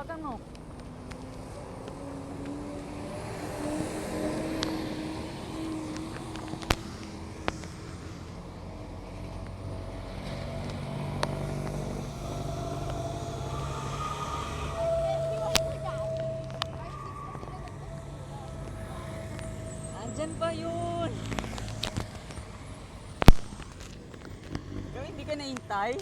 Hawakan mo. Andyan pa yun. Ikaw hindi ka naintay?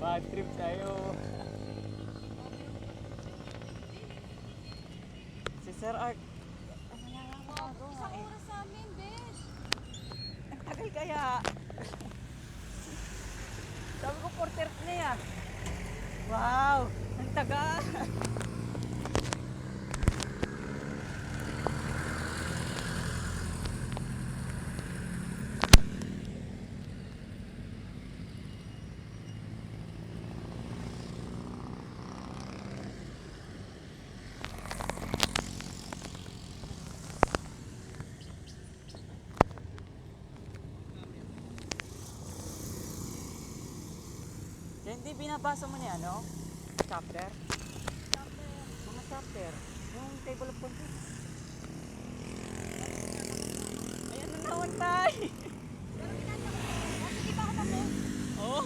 Bad trip tayo. Si Sir Art. Ano na lang ako? Isang oras sa amin, besh. Ang tagal kaya. Sabi ko 4:30 na yan. Wow! Ang tagal. Hindi binabasa mo niya, no? Chapter? Mga chapter. Yung table of contents. Ayan na naman tayo. Sige pa ako tapos. Oh.